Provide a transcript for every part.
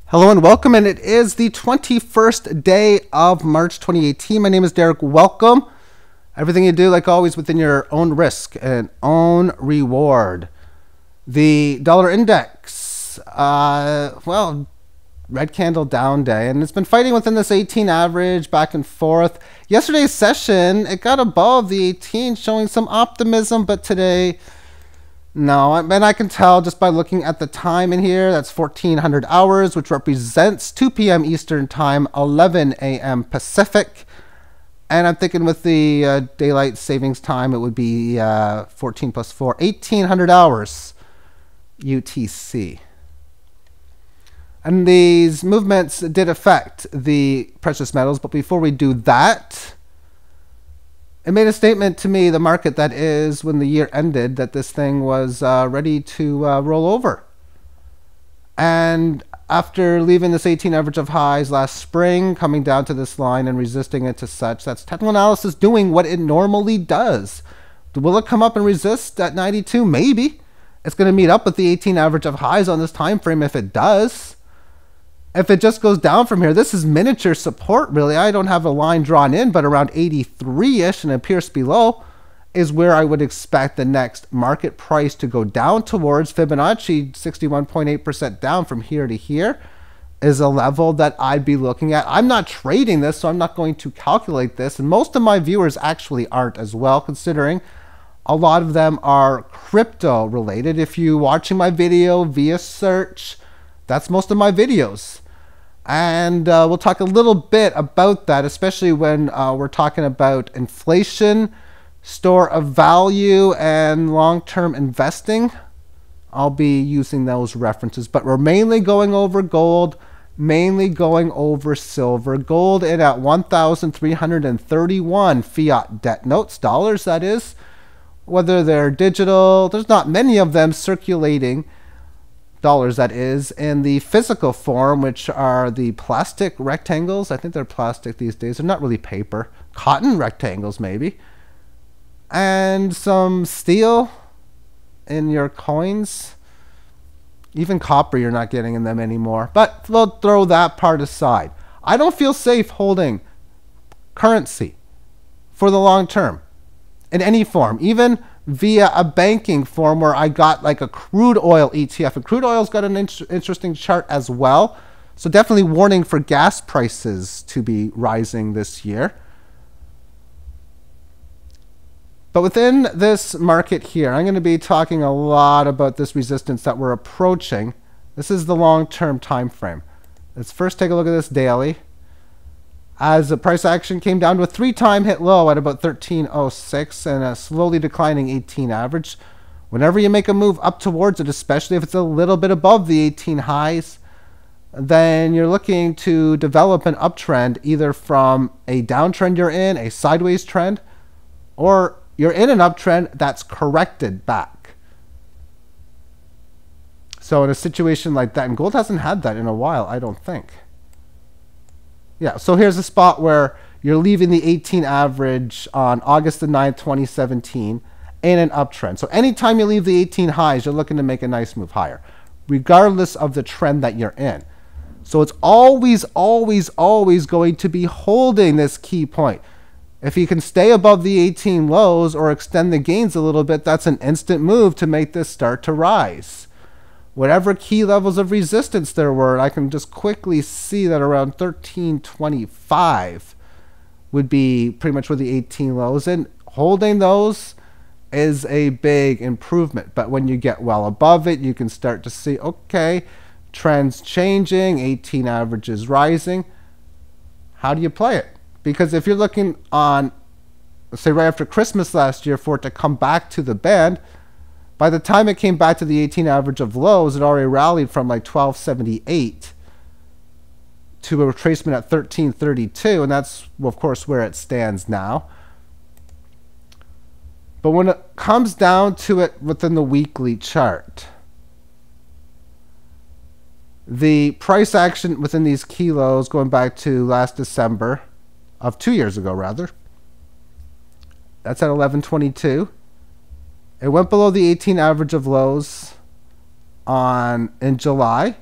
Hello and welcome, and it is the 21st day of March 2018. My name is Derek. Welcome. Everything you do, like always, within your own risk and own reward. The dollar index, red candle down day, and it's been fighting within this 18 average back and forth. Yesterday's session, it got above the 18, showing some optimism, but today, no. And I can tell just by looking at the time in here, that's 1400 hours, which represents 2 p.m. Eastern time, 11 a.m. Pacific. And I'm thinking with the daylight savings time, it would be 14 plus 4, 1800 hours UTC. And these movements did affect the precious metals. But before we do that, it made a statement to me, the market that is, when the year ended, that this thing was ready to roll over. And after leaving this 18 average of highs last spring, coming down to this line and resisting it to such, that's technical analysis doing what it normally does. Will it come up and resist at 92? Maybe. It's going to meet up with the 18 average of highs on this time frame if it does. If it just goes down from here, this is miniature support, really. I don't have a line drawn in, but around 83-ish and a pierce below is where I would expect the next market price to go down towards. Fibonacci 61.8% down from here to here is a level that I'd be looking at. I'm not trading this, so I'm not going to calculate this. And most of my viewers actually aren't as well, considering a lot of them are crypto related. If you're watching my video via search, that's most of my videos. And we'll talk a little bit about that, especially when we're talking about inflation, store of value, and long-term investing. I'll be using those references, but we're mainly going over gold, mainly going over silver. Gold in at 1,331 fiat debt notes, dollars that is. Whether they're digital, there's not many of them circulating. Dollars that is, in the physical form, which are the plastic rectangles. I think they're plastic these days. They're not really paper. Cotton rectangles maybe. And some steel in your coins. Even copper you're not getting in them anymore. But we'll throw that part aside. I don't feel safe holding currency for the long term in any form, even via a banking form where I got like a crude oil ETF. And crude oil's got an interesting chart as well. So definitely warning for gas prices to be rising this year. But within this market here, I'm going to be talking a lot about this resistance that we're approaching. This is the long-term time frame. Let's first take a look at this daily. As the price action came down to a 3-time hit low at about 1306 and a slowly declining 18 average. Whenever you make a move up towards it, especially if it's a little bit above the 18 highs, then you're looking to develop an uptrend, either from a downtrend you're in, a sideways trend, or you're in an uptrend that's corrected back. So in a situation like that, and gold hasn't had that in a while, I don't think. Yeah, so here's a spot where you're leaving the 18 average on August the 9th, 2017 in an uptrend. So anytime you leave the 18 highs, you're looking to make a nice move higher, regardless of the trend that you're in. So it's always, always, always going to be holding this key point. If you can stay above the 18 lows or extend the gains a little bit, that's an instant move to make this start to rise. Whatever key levels of resistance there were, I can just quickly see that around 1325 would be pretty much where the 18 lows, and holding those is a big improvement. But when you get well above it, you can start to see, okay, trends changing, 18 averages rising. How do you play it? Because if you're looking on, let's say right after Christmas last year, for it to come back to the band, by the time it came back to the 18 average of lows, it already rallied from like 1278 to a retracement at 1332, and that's, well, of course, where it stands now. But when it comes down to it within the weekly chart, the price action within these key lows going back to last December, of 2 years ago rather, that's at 1122. It went below the 18 average of lows in July.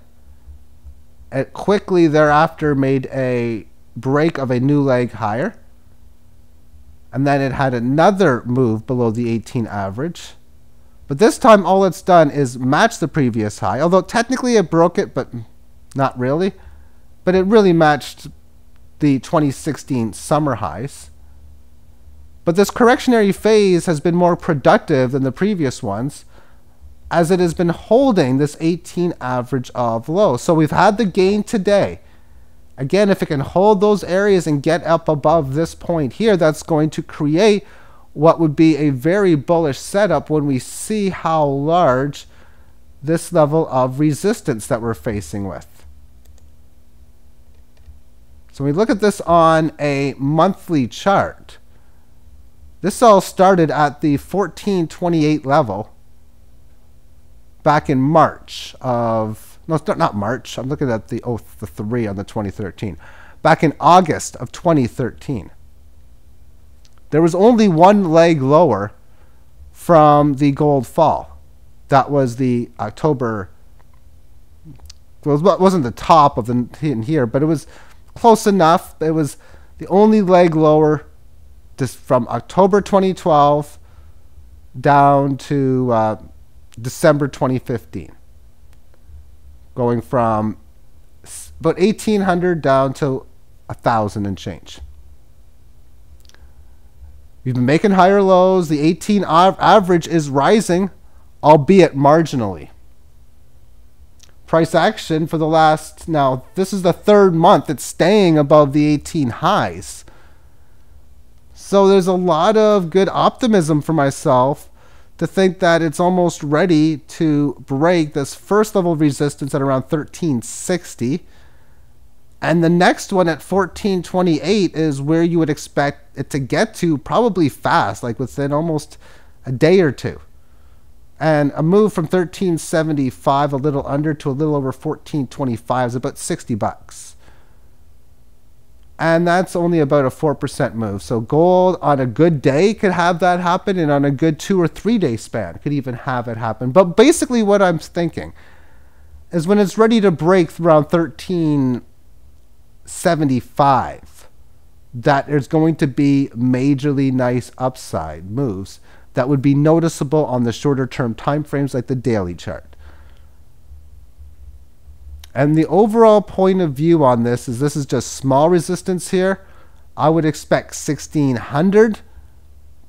It quickly thereafter made a break of a new leg higher. And then it had another move below the 18 average. But this time all it's done is match the previous high. Although technically it broke it, but not really. But it really matched the 2016 summer highs. But this correctionary phase has been more productive than the previous ones, as it has been holding this 18 average of low. So we've had the gain today. Again, if it can hold those areas and get up above this point here, that's going to create what would be a very bullish setup when we see how large this level of resistance that we're facing with. So when we look at this on a monthly chart, this all started at the 1428 level back in March of, no, it's not March. I'm looking at the 3 on the 2013. Back in August of 2013. There was only one leg lower from the gold fall. That was the October, well, it wasn't the top of the in here, but it was close enough. It was the only leg lower just from October 2012 down to December 2015. Going from about 1,800 down to 1,000 and change. We've been making higher lows. The 18 average is rising, albeit marginally. Price action for the last, now this is the third month it's staying above the 18 highs. So there's a lot of good optimism for myself to think that it's almost ready to break this first level of resistance at around 1360. And the next one at 1428 is where you would expect it to get to probably fast, like within almost a day or two. And a move from 1375, a little under, to a little over 1425 is about 60 bucks. And that's only about a 4% move. So gold on a good day could have that happen, and on a good 2 or 3 day span could even have it happen. But basically what I'm thinking is when it's ready to break around 1375, that there's going to be majorly nice upside moves that would be noticeable on the shorter term time frames like the daily chart. And the overall point of view on this is just small resistance here. I would expect 1600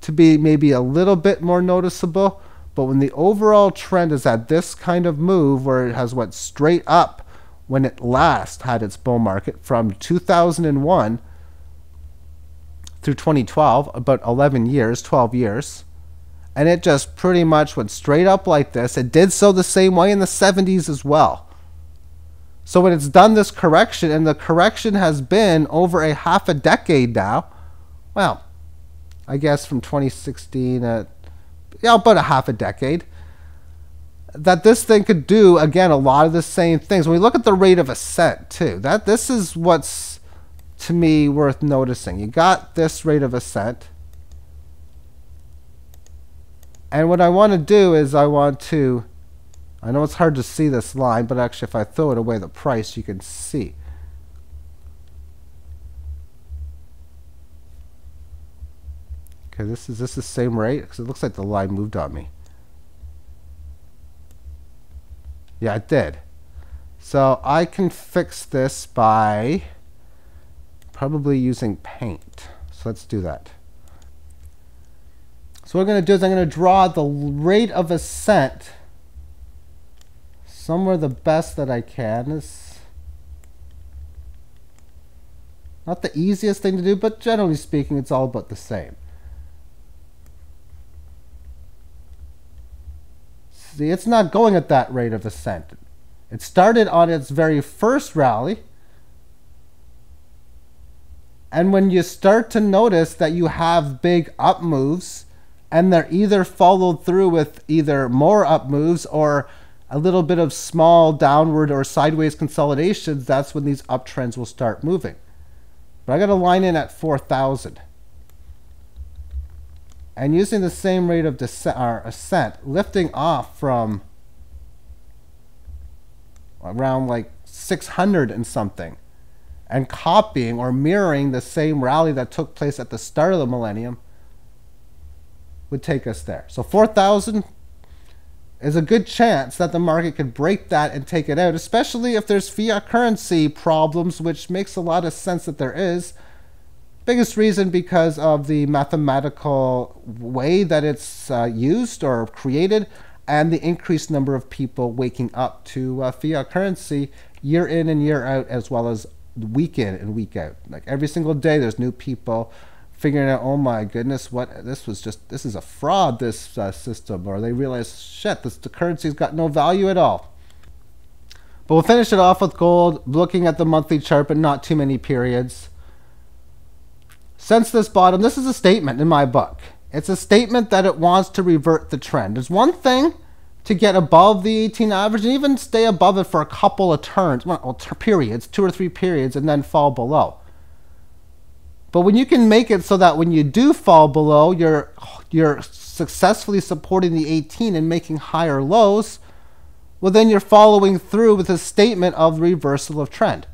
to be maybe a little bit more noticeable. But when the overall trend is at this kind of move where it has went straight up when it last had its bull market from 2001 through 2012, about 11 years, 12 years, and it just pretty much went straight up like this. It did so the same way in the 70s as well. So when it's done this correction, and the correction has been over a half a decade now, well, I guess from 2016 at, yeah, about a half a decade, that this thing could do, again, a lot of the same things. When we look at the rate of ascent too, this is what's, to me, worth noticing. You got this rate of ascent. And what I want to do is I know it's hard to see this line, but actually if I throw it away the price, you can see. Okay, is this the same rate? Because it looks like the line moved on me. Yeah, it did. So I can fix this by probably using paint. So let's do that. So what I'm going to do is I'm going to draw the rate of ascent somewhere the best that I can. Is not the easiest thing to do, but generally speaking, it's all about the same. See, it's not going at that rate of ascent. It started on its very first rally. And when you start to notice that you have big up moves, and they're either followed through with either more up moves or a little bit of small downward or sideways consolidations, that's when these uptrends will start moving. But I got to line in at 4,000. And using the same rate of ascent, lifting off from around like 600 and something, and copying or mirroring the same rally that took place at the start of the millennium would take us there. So 4,000 is a good chance that the market could break that and take it out, especially if there's fiat currency problems, which makes a lot of sense that there is. Biggest reason because of the mathematical way that it's used or created, and the increased number of people waking up to fiat currency year in and year out, as well as week in and week out. Like every single day there's new people figuring out, oh my goodness, this is a fraud, this system, or they realize, shit, the currency's got no value at all. But we'll finish it off with gold, looking at the monthly chart, but not too many periods. Since this bottom, this is a statement in my book. It's a statement that it wants to revert the trend. There's one thing to get above the 18 average and even stay above it for a couple of turns, periods, 2 or 3 periods, and then fall below. But when you can make it so that when you do fall below, you're successfully supporting the 18 and making higher lows, well, then you're following through with a statement of reversal of trend.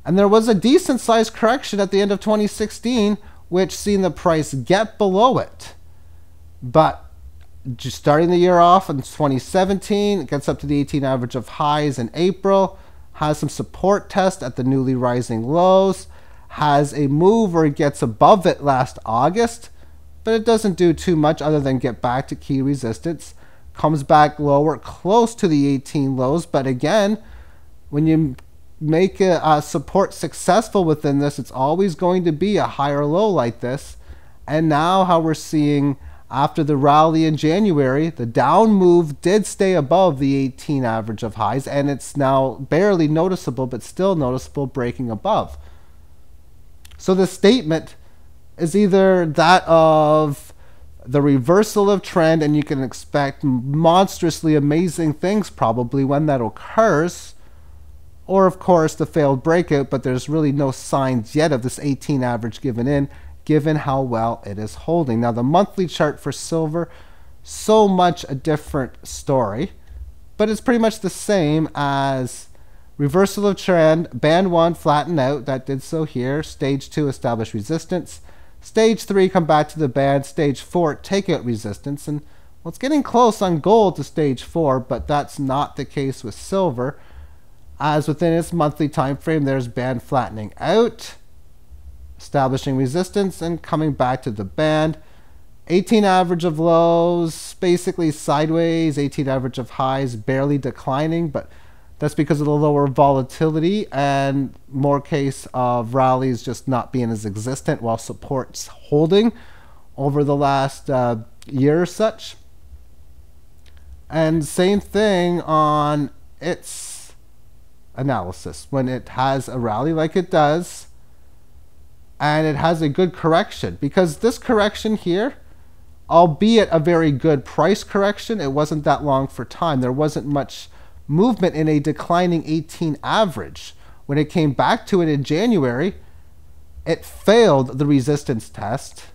And there was a decent sized correction at the end of 2016, which seen the price get below it. But just starting the year off in 2017, it gets up to the 18 average of highs in April, has some support test at the newly rising lows, has a move where it gets above it last August, but it doesn't do too much other than get back to key resistance, comes back lower, close to the 18 lows. But again, when you make a support successful within this, it's always going to be a higher low like this. And now how we're seeing after the rally in January, the down move did stay above the 18 average of highs, and it's now barely noticeable, but still noticeable, breaking above. So the statement is either that of the reversal of trend, and you can expect monstrously amazing things probably when that occurs, or of course the failed breakout, but there's really no signs yet of this 18 average given in, given how well it is holding. Now the monthly chart for silver, so much a different story, but it's pretty much the same as reversal of trend, band 1 flatten out, that did so here, stage 2 establish resistance, stage 3 come back to the band, stage 4 take out resistance, and well, it's getting close on gold to stage 4, but that's not the case with silver, as within its monthly time frame there's band flattening out, establishing resistance, and coming back to the band. 18 average of lows, basically sideways, 18 average of highs, barely declining, but that's because of the lower volatility and more case of rallies just not being as existent while support's holding over the last year or such. And same thing on its analysis. When it has a rally like it does, and it has a good correction, because this correction here, albeit a very good price correction, it wasn't that long for time. There wasn't much movement in a declining 18 average. When it came back to it in January, it failed the resistance test,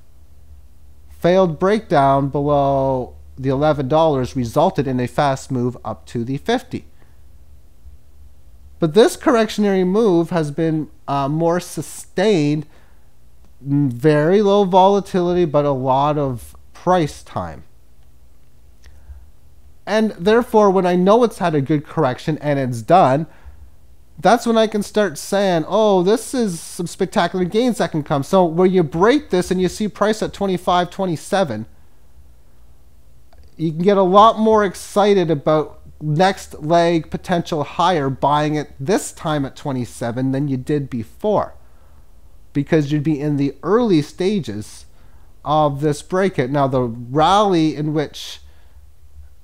failed breakdown below the $11, resulted in a fast move up to the 50. But this correctionary move has been more sustained, very low volatility, but a lot of price time. And therefore, when I know it's had a good correction and it's done, that's when I can start saying, oh, this is some spectacular gains that can come. So where you break this and you see price at 25, 27, you can get a lot more excited about next leg potential higher, buying it this time at 27 than you did before, because you'd be in the early stages of this breakout. Now the rally in which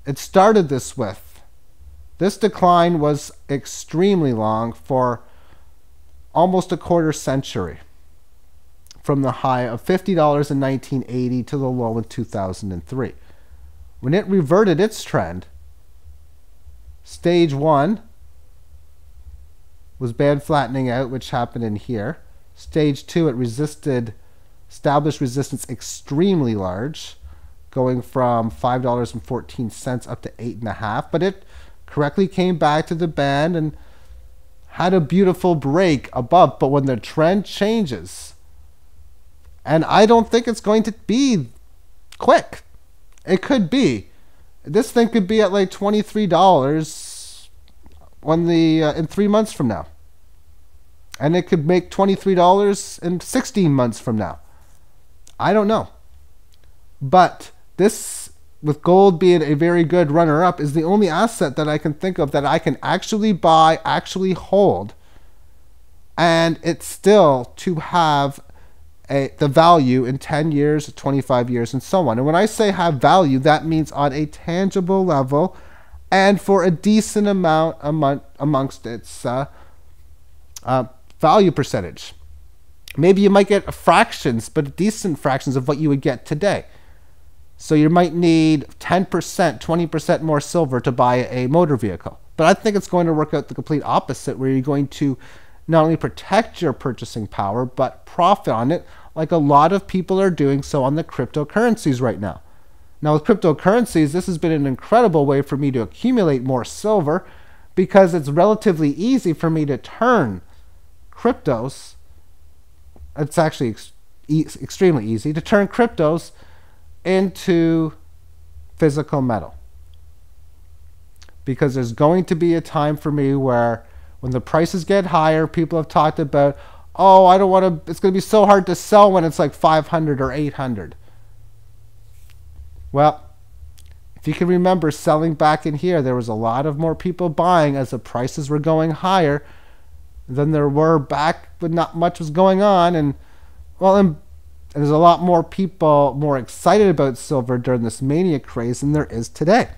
it started this decline was extremely long, for almost a quarter century, from the high of $50 in 1980 to the low in 2003. When it reverted its trend, stage 1 was band flattening out, which happened in here. Stage 2, it established resistance extremely large, going from $5.14 up to $8.50, but it correctly came back to the band and had a beautiful break above, but when the trend changes, and I don't think it's going to be quick. It could be. This thing could be at like $23 when in 3 months from now. And it could make $23 in 16 months from now. I don't know. But this, with gold being a very good runner-up, is the only asset that I can think of that I can actually buy, actually hold, and it's still to have the value in 10 years, 25 years, and so on. And when I say have value, that means on a tangible level and for a decent amount amongst its value percentage. Maybe you might get fractions, but decent fractions of what you would get today. So you might need 10%, 20% more silver to buy a motor vehicle. But I think it's going to work out the complete opposite, where you're going to not only protect your purchasing power, but profit on it, like a lot of people are doing so on the cryptocurrencies right now. Now with cryptocurrencies, this has been an incredible way for me to accumulate more silver, because it's relatively easy for me to turn cryptos. It's actually extremely easy to turn cryptos into physical metal. Because there's going to be a time for me where when the prices get higher, people have talked about, oh, I don't want to, it's going to be so hard to sell when it's like 500 or 800. Well, if you can remember selling back in here, there was a lot of more people buying as the prices were going higher than there were back when not much was going on. And well, and there's a lot more people more excited about silver during this mania craze than there is today.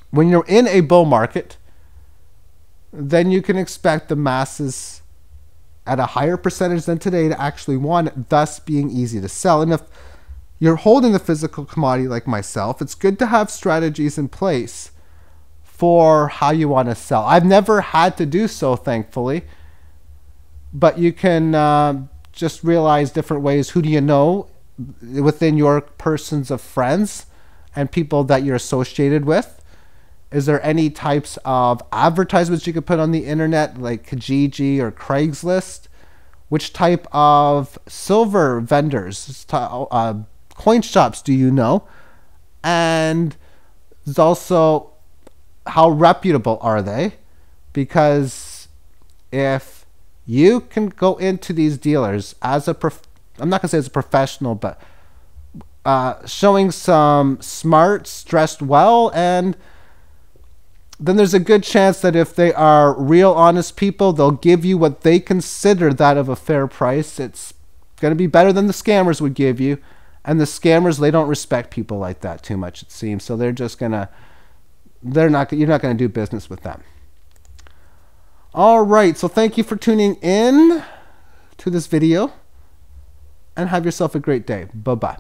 When you're in a bull market, then you can expect the masses at a higher percentage than today to actually want it, thus being easy to sell. And if you're holding a physical commodity like myself, it's good to have strategies in place for how you want to sell. I've never had to do so, thankfully, but you can just realize different ways. Who do you know within your persons of friends and people that you're associated with? Is there any types of advertisements you could put on the internet, like Kijiji or Craigslist? Which type of silver vendors, coin shops do you know? And there's also, how reputable are they? Because if you can go into these dealers as a, I'm not going to say as a professional, but showing some smarts, dressed well, and then there's a good chance that if they are real honest people, they'll give you what they consider that of a fair price. It's going to be better than the scammers would give you. And the scammers, they don't respect people like that too much, it seems. So they're just going to, you're not going to do business with them. All right. So thank you for tuning in to this video, and have yourself a great day. Bye-bye.